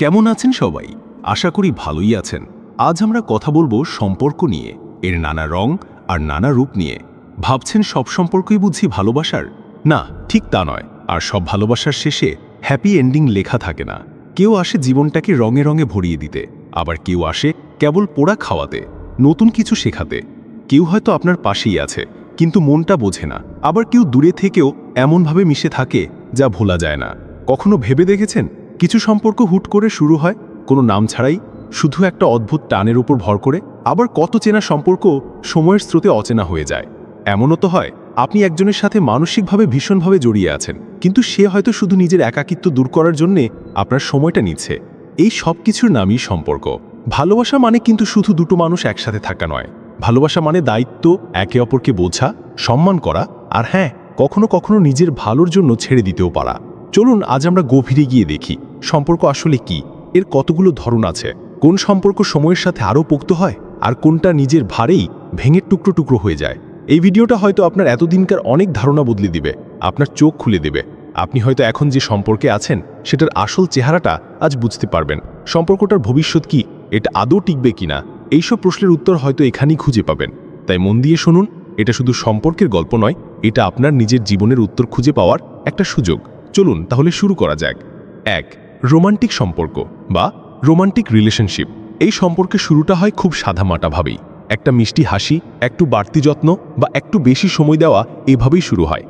কেমন আছেন সবাই? আশা করি ভালোই আছেন। আজ আমরা কথা বলবো সম্পর্ক নিয়ে, এর নানা রং আর নানা রূপ নিয়ে। ভাবছেন সব সম্পর্কই বুঝি ভালোবাসার? না, ঠিক তা নয়। আর সব ভালোবাসার শেষে হ্যাপি এন্ডিং লেখা থাকে না। কেউ আসে জীবনটাকে রঙে রঙে ভরিয়ে দিতে, আবার কেউ আসে কেবল পোড়া খাওয়াতে, নতুন কিছু শেখাতে। কেউ হয়তো আপনার পাশেই আছে, কিন্তু মনটা বোঝে না। আবার কেউ দূরে থেকেও এমনভাবে মিশে থাকে যা ভোলা যায় না। কখনো ভেবে দেখেছেন কিছু সম্পর্ক হুট করে শুরু হয় কোনো নাম ছাড়াই, শুধু একটা অদ্ভুত টানের উপর ভর করে? আবার কত চেনা সম্পর্ক সময়ের স্রোতে অচেনা হয়ে যায়। এমনও তো হয় আপনি একজনের সাথে মানসিকভাবে ভীষণভাবে জড়িয়ে আছেন, কিন্তু সে হয়তো শুধু নিজের একাকিত্ব দূর করার জন্যে আপনার সময়টা নিচ্ছে। এই সব কিছুর নামই সম্পর্ক। ভালোবাসা মানে কিন্তু শুধু দুটো মানুষ একসাথে থাকা নয়। ভালোবাসা মানে দায়িত্ব, একে অপরকে বোঝা, সম্মান করা, আর হ্যাঁ, কখনো কখনো নিজের ভালোর জন্য ছেড়ে দিতেও পারা। চলুন আজ আমরা গভীরে গিয়ে দেখি সম্পর্ক আসলে কি, এর কতগুলো ধরন আছে, কোন সম্পর্ক সময়ের সাথে আরও পোক্ত হয়, আর কোনটা নিজের ভারেই ভেঙে টুকরো টুকরো হয়ে যায়। এই ভিডিওটা হয়তো আপনার এতদিনকার অনেক ধারণা বদলে দিবে, আপনার চোখ খুলে দেবে। আপনি হয়তো এখন যে সম্পর্কে আছেন সেটার আসল চেহারাটা আজ বুঝতে পারবেন। সম্পর্কটার ভবিষ্যৎ কি, এটা আদৌ টিকবে কিনা, এইসব প্রশ্নের উত্তর হয়তো এখানেই খুঁজে পাবেন। তাই মন দিয়ে শুনুন, এটা শুধু সম্পর্কের গল্প নয়, এটা আপনার নিজের জীবনের উত্তর খুঁজে পাওয়ার একটা সুযোগ। চলুন তাহলে শুরু করা যাক। 1. রোমান্টিক সম্পর্ক বা রোমান্টিক রিলেশনশিপ। এই সম্পর্কের শুরুটা হয় খুব সাদামাটাভাবেই। একটা মিষ্টি হাসি, একটু বাড়তি যত্ন বা একটু বেশি সময় দেওয়া, এভাবেই শুরু হয়।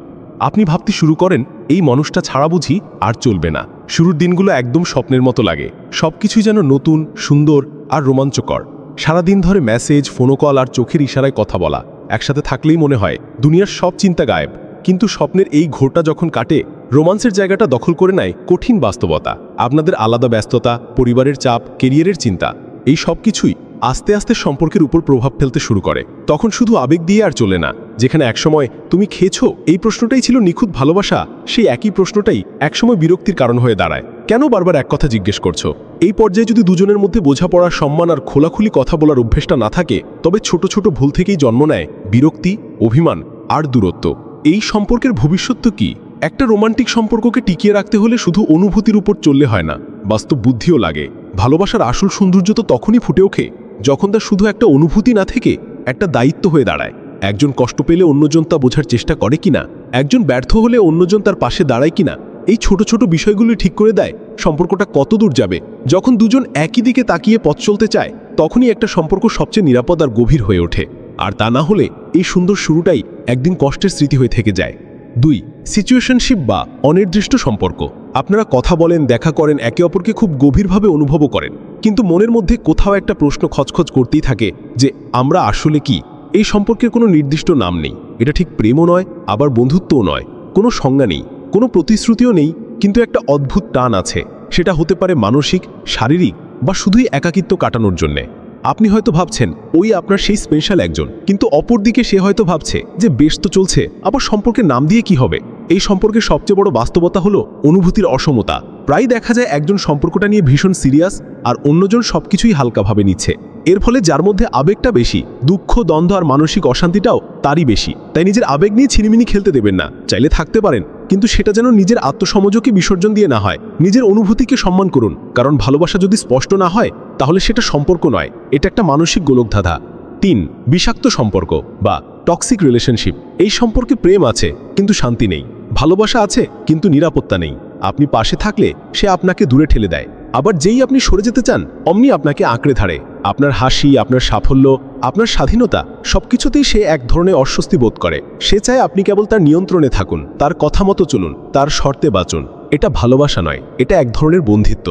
আপনি ভাবতে শুরু করেন এই মানুষটা ছাড়া বুঝি আর চলবে না। শুরুর দিনগুলো একদম স্বপ্নের মতো লাগে, সবকিছুই যেন নতুন, সুন্দর আর রোমাঞ্চকর। সারাদিন ধরে মেসেজ, ফোন কল আর চোখের ইশারায় কথা বলা, একসাথে থাকলেই মনে হয় দুনিয়ার সব চিন্তা গায়েব। কিন্তু স্বপ্নের এই ঘোরটা যখন কাটে, রোমান্সের জায়গাটা দখল করে নেয় কঠিন বাস্তবতা। আপনাদের আলাদা ব্যস্ততা, পরিবারের চাপ, কেরিয়ারের চিন্তা, এই সব কিছুই আস্তে আস্তে সম্পর্কের উপর প্রভাব ফেলতে শুরু করে। তখন শুধু আবেগ দিয়ে আর চলে না। যেখানে একসময় তুমি খেয়েছো এই প্রশ্নটাই ছিল নিখুঁত ভালোবাসা, সেই একই প্রশ্নটাই একসময় বিরক্তির কারণ হয়ে দাঁড়ায়। কেন বারবার এক কথা জিজ্ঞেস করছো? এই পর্যায়ে যদি দুজনের মধ্যে বোঝাপড়া, সম্মান আর খোলাখুলি কথা বলার অভ্যেসটা না থাকে, তবে ছোট ছোট ভুল থেকেই জন্ম নেয় বিরক্তি, অভিমান আর দূরত্ব। এই সম্পর্কের ভবিষ্যৎ কি? একটা রোমান্টিক সম্পর্ককে টিকিয়ে রাখতে হলে শুধু অনুভূতির উপর চললে হয় না, বাস্তব বুদ্ধিও লাগে। ভালোবাসার আসল সৌন্দর্য তো তখনই ফুটে ওঠে যখন তা শুধু একটা অনুভূতি না থেকে একটা দায়িত্ব হয়ে দাঁড়ায়। একজন কষ্ট পেলে অন্যজন তা বোঝার চেষ্টা করে কিনা, একজন ব্যর্থ হলে অন্যজন তার পাশে দাঁড়ায় কিনা, এই ছোট ছোট বিষয়গুলি ঠিক করে দেয় সম্পর্কটা কত দূর যাবে। যখন দুজন একই দিকে তাকিয়ে পথ চলতে চায়, তখনই একটা সম্পর্ক সবচেয়ে নিরাপদ আর গভীর হয়ে ওঠে। আর তা না হলে এই সুন্দর শুরুটাই একদিন কষ্টের স্মৃতি হয়ে থেকে যায়। 2. সিচুয়েশনশিপ বা অনির্দিষ্ট সম্পর্ক। আপনারা কথা বলেন, দেখা করেন, একে অপরকে খুব গভীরভাবে অনুভবও করেন, কিন্তু মনের মধ্যে কোথাও একটা প্রশ্ন খচখচ করতেই থাকে যে আমরা আসলে কি? এই সম্পর্কের কোনো নির্দিষ্ট নাম নেই। এটা ঠিক প্রেমও নয়, আবার বন্ধুত্বও নয়। কোনো সংজ্ঞা নেই, কোনো প্রতিশ্রুতিও নেই, কিন্তু একটা অদ্ভুত টান আছে। সেটা হতে পারে মানসিক, শারীরিক বা শুধুই একাকিত্ব কাটানোর জন্যে। আপনি হয়তো ভাবছেন ওই আপনার সেই স্পেশাল একজন, কিন্তু অপরদিকে সে হয়তো ভাবছে যে বেশ তো চলছে, আবার সম্পর্কের নাম দিয়ে কি হবে? এই সম্পর্কের সবচেয়ে বড় বাস্তবতা হলো অনুভূতির অসমতা। প্রায় দেখা যায় একজন সম্পর্কটা নিয়ে ভীষণ সিরিয়াস আর অন্যজন সবকিছুই হালকাভাবে নিচ্ছে। এর ফলে যার মধ্যে আবেগটা বেশি, দুঃখ, দ্বন্দ্ব আর মানসিক অশান্তিটাও তারই বেশি। তাই নিজের আবেগ নিয়ে ছিনিমিনি খেলতে দেবেন না। চাইলে থাকতে পারেন, কিন্তু সেটা যেন নিজের আত্মসমযোগকে বিসর্জন দিয়ে না হয়। নিজের অনুভূতিকে সম্মান করুন, কারণ ভালোবাসা যদি স্পষ্ট না হয় তাহলে সেটা সম্পর্ক নয়, এটা একটা মানসিক গোলকধাঁধা। 3. বিষাক্ত সম্পর্ক বা টক্সিক রিলেশনশিপ। এই সম্পর্কে প্রেম আছে কিন্তু শান্তি নেই, ভালোবাসা আছে কিন্তু নিরাপত্তা নেই। আপনি পাশে থাকলে সে আপনাকে দূরে ঠেলে দেয়, আবার যেই আপনি সরে যেতে চান অমনি আপনাকে আঁকড়ে ধরে। আপনার হাসি, আপনার সাফল্য, আপনার স্বাধীনতা, সবকিছুতেই সে এক ধরনের অস্বস্তি বোধ করে। সে চায় আপনি কেবল তার নিয়ন্ত্রণে থাকুন, তার কথা মতো চলুন, তার শর্তে বাঁচুন। এটা ভালোবাসা নয়, এটা এক ধরনের বন্ধিত্ব।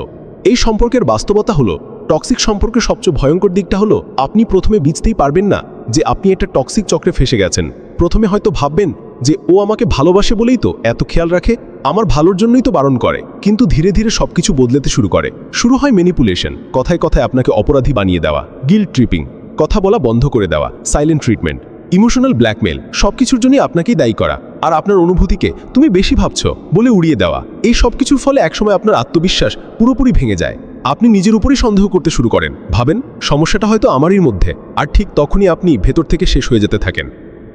এই সম্পর্কের বাস্তবতা হলো, টক্সিক সম্পর্কের সবচেয়ে ভয়ঙ্কর দিকটা হলো আপনি প্রথমে বুঝতেই পারবেন না যে আপনি একটা টক্সিক চক্রে ফেসে গেছেন। প্রথমে হয়তো ভাববেন যে ও আমাকে ভালোবাসে বলেই তো এত খেয়াল রাখে, আমার ভালোর জন্যই তো বারণ করে। কিন্তু ধীরে ধীরে সবকিছু বদলাতে শুরু করে। শুরু হয় ম্যানিপুলেশন, কথায় কথায় আপনাকে অপরাধী বানিয়ে দেওয়া, গিল্ট ট্রিপিং, কথা বলা বন্ধ করে দেওয়া, সাইলেন্ট ট্রিটমেন্ট, ইমোশনাল ব্ল্যাকমেল, সবকিছুর জন্যই আপনাকেই দায়ী করা, আর আপনার অনুভূতিকে তুমি বেশি ভাবছো বলে উড়িয়ে দেওয়া। এই সবকিছুর ফলে একসময় আপনার আত্মবিশ্বাস পুরোপুরি ভেঙে যায়। আপনি নিজের উপরই সন্দেহ করতে শুরু করেন, ভাবেন সমস্যাটা হয়তো আমারই মধ্যে, আর ঠিক তখনই আপনি ভেতর থেকে শেষ হয়ে যেতে থাকেন।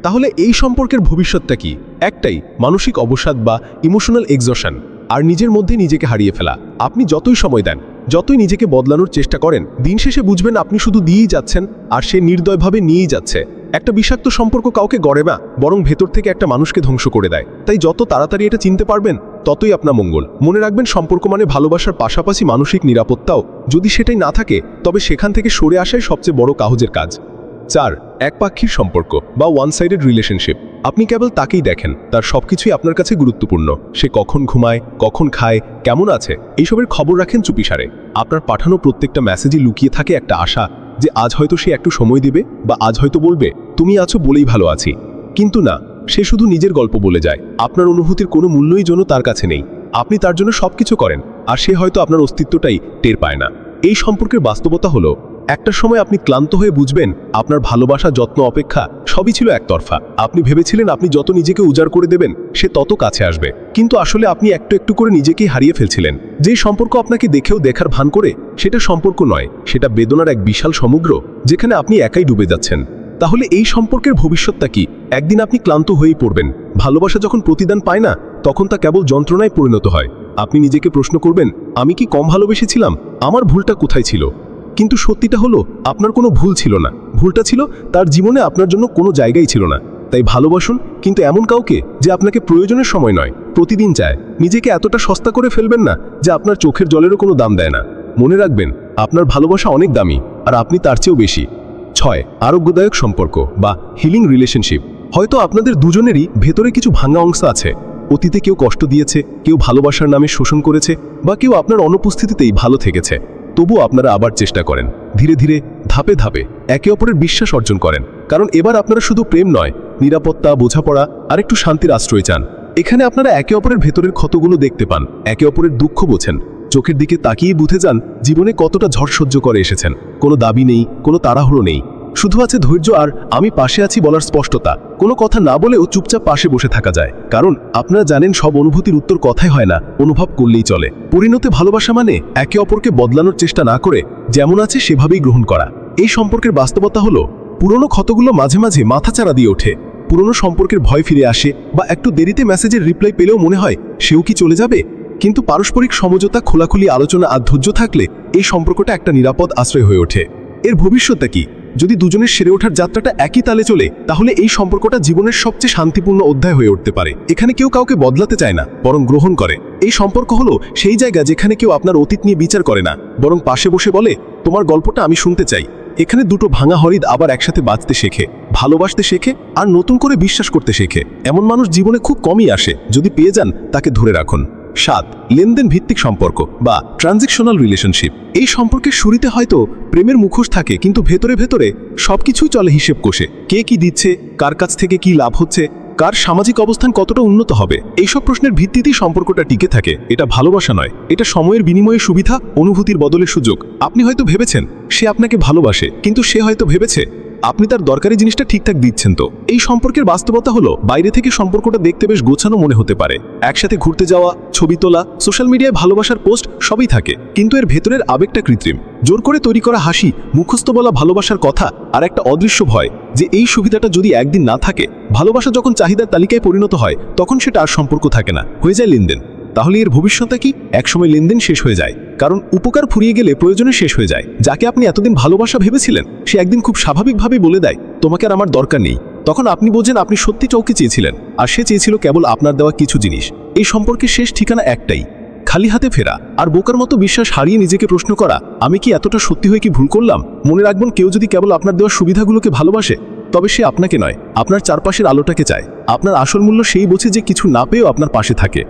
তাহলে এই সম্পর্কের ভবিষ্যৎটা কি? একটাই, মানসিক অবসাদ বা ইমোশনাল এক্সশন, আর নিজের মধ্যে নিজেকে হারিয়ে ফেলা। আপনি যতই সময় দেন যতই নিজেকে বদলানোর চেষ্টা করেন, দিন শেষে বুঝবেন আপনি শুধু দিয়েই যাচ্ছেন, আর সে নির্দয়ভাবে নিয়েই যাচ্ছে। একটা বিষাক্ত সম্পর্ক কাউকে গড়ে না, বরং ভেতর থেকে একটা মানুষকে ধ্বংস করে দেয়। তাই যত তাড়াতাড়ি এটা চিনতে পারবেন, ততই আপনার মঙ্গল। মনে রাখবেন, সম্পর্ক মানে ভালোবাসার পাশাপাশি মানসিক নিরাপত্তাও। যদি সেটাই না থাকে, তবে সেখান থেকে সরে আসাই সবচেয়ে বড় কাহজের কাজ। 4. একপাক্ষিক সম্পর্ক বা ওয়ান সাইডেড রিলেশনশিপ। আপনি কেবল তাকেই দেখেন, তার সবকিছুই আপনার কাছে গুরুত্বপূর্ণ। সে কখন ঘুমায়, কখন খায়, কেমন আছে, এইসবের খবর রাখেন চুপিসারে। আপনার পাঠানো প্রত্যেকটা মেসেজে লুকিয়ে থাকে একটা আশা যে আজ হয়তো সে একটু সময় দেবে, বা আজ হয়তো বলবে তুমি আছো বলেই ভালো আছি। কিন্তু না, সে শুধু নিজের গল্প বলে যায়। আপনার অনুভূতির কোনো মূল্যই যেন তার কাছে নেই। আপনি তার জন্য সবকিছু করেন, আর সে হয়তো আপনার অস্তিত্বটাই টের পায় না। এই সম্পর্কের বাস্তবতা হলো, একটা সময় আপনি ক্লান্ত হয়ে বুঝবেন আপনার ভালোবাসা, যত্ন, অপেক্ষা সবই ছিল একতরফা। আপনি ভেবেছিলেন আপনি যত নিজেকে উজাড় করে দেবেন, সে তত কাছে আসবে, কিন্তু আসলে আপনি একটু একটু করে নিজেকেই হারিয়ে ফেলছিলেন। যেই সম্পর্ক আপনাকে দেখেও দেখার ভান করে, সেটা সম্পর্ক নয়, সেটা বেদনার এক বিশাল সমুদ্র, যেখানে আপনি একাই ডুবে যাচ্ছেন। তাহলে এই সম্পর্কের ভবিষ্যৎটা কি? একদিন আপনি ক্লান্ত হয়েই পড়বেন। ভালোবাসা যখন প্রতিদান পায় না, তখন তা কেবল যন্ত্রণায় পরিণত হয়। আপনি নিজেকে প্রশ্ন করবেন, আমি কি কম ভালোবেসেছিলাম? আমার ভুলটা কোথায় ছিল? কিন্তু সত্যিটা হলো, আপনার কোনো ভুল ছিল না। ভুলটা ছিল তার জীবনে আপনার জন্য কোনো জায়গাই ছিল না। তাই ভালোবাসুন, কিন্তু এমন কাউকে যে আপনাকে প্রয়োজনের সময় নয়, প্রতিদিন চায়। নিজেকে এতটা সস্তা করে ফেলবেন না যে আপনার চোখের জলেরও কোনো দাম দেয় না। মনে রাখবেন, আপনার ভালোবাসা অনেক দামি, আর আপনি তার চেয়েও বেশি। 6. আরোগ্যদায়ক সম্পর্ক বা হিলিং রিলেশনশিপ। হয়তো আপনাদের দুজনেরই ভেতরে কিছু ভাঙা অংশ আছে। অতীতে কেউ কষ্ট দিয়েছে, কেউ ভালোবাসার নামে শোষণ করেছে, বা কেউ আপনার অনুপস্থিতিতেই ভালো থেকেছে। তবুও আপনারা আবার চেষ্টা করেন, ধীরে ধীরে, ধাপে ধাপে একে অপরের বিশ্বাস অর্জন করেন। কারণ এবার আপনারা শুধু প্রেম নয়, নিরাপত্তা, বোঝাপড়া আর একটু শান্তির আশ্রয় চান। এখানে আপনারা একে অপরের ভেতরের ক্ষতগুলো দেখতে পান, একে অপরের দুঃখ বোঝেন, চোখের দিকে তাকিয়ে বুঝে যান জীবনে কতটা ঝড় সহ্য করে এসেছেন। কোনো দাবি নেই, কোনো তাড়াহুড়ো নেই, শুধু আছে ধৈর্য আর আমি পাশে আছি বলার স্পষ্টতা। কোনো কথা না বলেও চুপচাপ পাশে বসে থাকা যায়, কারণ আপনারা জানেন সব অনুভূতির উত্তর কথাই হয় না, অনুভব করলেই চলে। পরিণত ভালোবাসা মানে একে অপরকে বদলানোর চেষ্টা না করে যেমন আছে সেভাবেই গ্রহণ করা। এই সম্পর্কের বাস্তবতা হলো, পুরনো ক্ষতগুলো মাঝে মাঝে মাথাচাড়া দিয়ে ওঠে। পুরনো সম্পর্কের ভয় ফিরে আসে, বা একটু দেরিতে মেসেজের রিপ্লাই পেলেও মনে হয় সেও কি চলে যাবে। কিন্তু পারস্পরিক সমঝোতা, খোলাখুলি আলোচনা আর ধৈর্য থাকলে এই সম্পর্কটা একটা নিরাপদ আশ্রয় হয়ে ওঠে। এর ভবিষ্যৎটা কি? যদি দুজনের সেরে ওঠার যাত্রাটা একই তালে চলে, তাহলে এই সম্পর্কটা জীবনের সবচেয়ে শান্তিপূর্ণ অধ্যায় হয়ে উঠতে পারে। এখানে কেউ কাউকে বদলাতে চায় না, বরং গ্রহণ করে। এই সম্পর্ক হলো সেই জায়গা যেখানে কেউ আপনার অতীত নিয়ে বিচার করে না, বরং পাশে বসে বলে, তোমার গল্পটা আমি শুনতে চাই। এখানে দুটো ভাঙা হরিদ আবার একসাথে বাঁচতে শেখে, ভালোবাসতে শেখে, আর নতুন করে বিশ্বাস করতে শেখে। এমন মানুষ জীবনে খুব কমই আসে, যদি পেয়ে যান তাকে ধরে রাখুন। 7. লেনদেন ভিত্তিক সম্পর্ক বা ট্রানজেকশনাল রিলেশনশিপ। এই সম্পর্কের শুরুতে হয়তো প্রেমের মুখোশ থাকে, কিন্তু ভেতরে ভেতরে সবকিছুই চলে হিসেব কষে। কে কি দিচ্ছে, কার কাছ থেকে কি লাভ হচ্ছে, কার সামাজিক অবস্থান কতটা উন্নত হবে, এইসব প্রশ্নের ভিত্তিতেই সম্পর্কটা টিকে থাকে। এটা ভালোবাসা নয়, এটা সময়ের বিনিময়ে সুবিধা, অনুভূতির বদলে সুযোগ। আপনি হয়তো ভেবেছেন সে আপনাকে ভালোবাসে, কিন্তু সে হয়তো ভেবেছে আপনি তার দরকারি জিনিসটা ঠিকঠাক দিচ্ছেন। তো এই সম্পর্কের বাস্তবতা হলো, বাইরে থেকে সম্পর্কটা দেখতে বেশ গোছানো মনে হতে পারে। একসাথে ঘুরতে যাওয়া, ছবি তোলা, সোশ্যাল মিডিয়ায় ভালোবাসার পোস্ট সবই থাকে, কিন্তু এর ভেতরের আবেগটা কৃত্রিম। জোর করে তৈরি করা হাসি, মুখস্থ বলা ভালোবাসার কথা, আর একটা অদৃশ্য ভয় যে এই সুবিধাটা যদি একদিন না থাকে, ভালোবাসা যখন চাহিদার তালিকায় পরিণত হয়, তখন সেটা আর সম্পর্ক থাকে না, হয়ে যায় লেনদেন। তাহলে এর ভবিষ্যৎটা কি? একসময় লেনদেন শেষ হয়ে যায়, কারণ উপকার ফুরিয়ে গেলে প্রয়োজনে শেষ হয়ে যায়। যাকে আপনি এতদিন ভালোবাসা ভেবেছিলেন, সে একদিন খুব স্বাভাবিকভাবেই বলে দেয়, তোমাকে আর আমার দরকার নেই। তখন আপনি বোঝেন আপনি সত্যি চৌকে চেয়েছিলেন, আর সে চেয়েছিল কেবল আপনার দেওয়া কিছু জিনিস। এই সম্পর্কের শেষ ঠিকানা একটাই, খালি হাতে ফেরা, আর বোকার মতো বিশ্বাস হারিয়ে নিজেকে প্রশ্ন করা, আমি কি এতটা সত্যি হয়ে কি ভুল করলাম? মনে রাখবেন, কেউ যদি কেবল আপনার দেওয়া সুবিধাগুলোকে ভালোবাসে, তবে সে আপনাকে নয়, আপনার চারপাশের আলোটাকে চায়। আপনার আসল মূল্য সেই বোঝে যে কিছু না পেয়েও আপনার পাশে থাকে।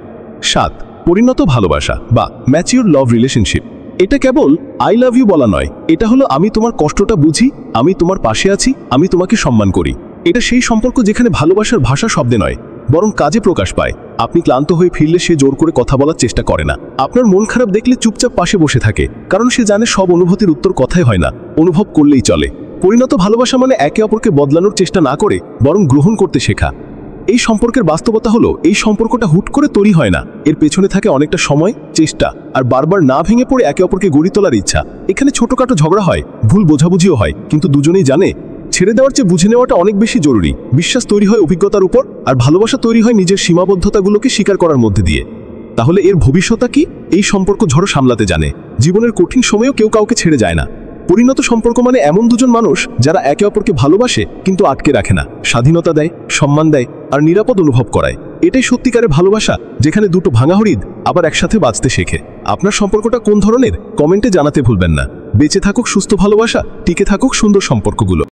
7. পরিণত ভালোবাসা বা ম্যাচিউর লাভ রিলেশনশিপ। এটা কেবল আই লাভ ইউ বলা নয়, এটা হলো আমি তোমার কষ্টটা বুঝি, আমি তোমার পাশে আছি, আমি তোমাকে সম্মান করি। এটা সেই সম্পর্ক যেখানে ভালোবাসার ভাষা শব্দে নয়, বরং কাজে প্রকাশ পায়। আপনি ক্লান্ত হয়ে ফিরলে সে জোর করে কথা বলার চেষ্টা করে না, আপনার মন খারাপ দেখলে চুপচাপ পাশে বসে থাকে, কারণ সে জানে সব অনুভূতির উত্তর কথাই হয় না, অনুভব করলেই চলে। পরিণত ভালোবাসা মানে একে অপরকে বদলানোর চেষ্টা না করে বরং গ্রহণ করতে শেখা। এই সম্পর্কের বাস্তবতা হলো, এই সম্পর্কটা হুট করে তৈরি হয় না, এর পেছনে থাকে অনেকটা সময়, চেষ্টা, আর বারবার না ভেঙে পড়ে একে অপরকে গড়ে তোলার ইচ্ছা। এখানে ছোটখাটো ঝগড়া হয়, ভুল বোঝাবুঝিও হয়, কিন্তু দুজনেই জানে ছেড়ে দেওয়ার চেয়ে বুঝে নেওয়াটা অনেক বেশি জরুরি। বিশ্বাস তৈরি হয় অভিজ্ঞতার উপর, আর ভালোবাসা তৈরি হয় নিজের সীমাবদ্ধতাগুলোকে স্বীকার করার মধ্যে দিয়ে। তাহলে এর ভবিষ্যৎটা কি? এই সম্পর্ক ঝড় সামলাতে জানে, জীবনের কঠিন সময়েও কেউ কাউকে ছেড়ে যায় না। পরিণত সম্পর্ক মানে এমন দুজন মানুষ যারা একে অপরকে ভালোবাসে কিন্তু আটকে রাখে না, স্বাধীনতা দেয়, সম্মান দেয় আর নিরাপদ অনুভব করায়। এটাই সত্যিকারের ভালোবাসা, যেখানে দুটো ভাঙা হরিদ আবার একসাথে বাঁচতে শেখে। আপনার সম্পর্কটা কোন ধরনের, কমেন্টে জানাতে ভুলবেন না। বেঁচে থাকুক সুস্থ ভালোবাসা, টিকে থাকুক সুন্দর সম্পর্কগুলো।